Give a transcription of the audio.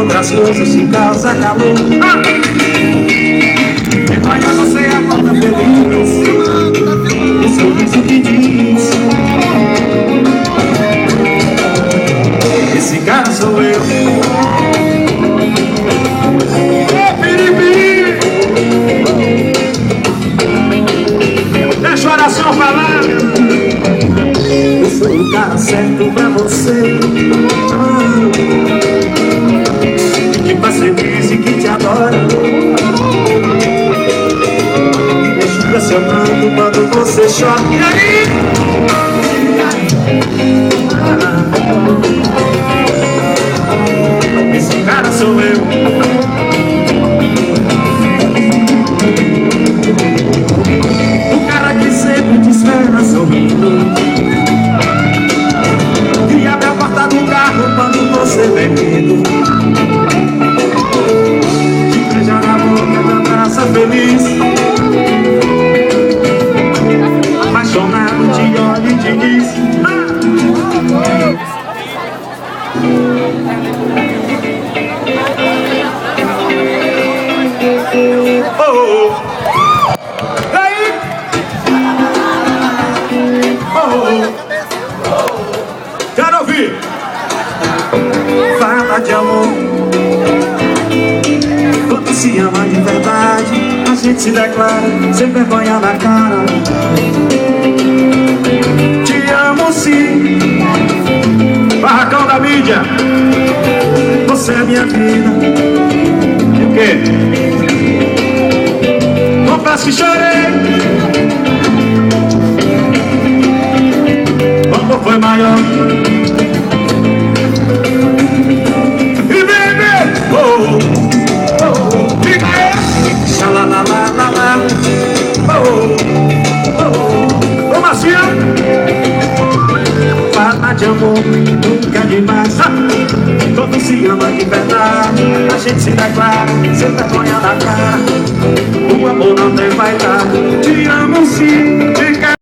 outras coisas te causa calor. Olha, você acorda feliz, o sorriso que diz: esse cara sou eu. Ô Felipe, deixa o oração falar. Eu sou o cara certo pra você, que faz feliz e que te adora. Me deixa impressionando quando você chora. E aí? Esse cara sou eu. O cara que sempre te espera sorrindo, que abre a porta do carro quando você vem vindo, te beija na boca, te abraça feliz, apaixonado, te olha e te diz: oh, oh. E aí? Oh, oh. Quero ouvir. Fala de amor, quando se ama de verdade, a gente se declara sem vergonha na cara. Te amo sim, barracão da mídia, você é minha vida. E o quê? Confesso que chorei, o amor foi maior. E baby, oh, oh, oh, fica aí, xalalalala, oh, oh, oh, macia. Fala de amor, nunca é demais. Quando se ama de verdade, a gente se declara sem vergonha na cara. O amor não tem vaidade. Te amo sim, fica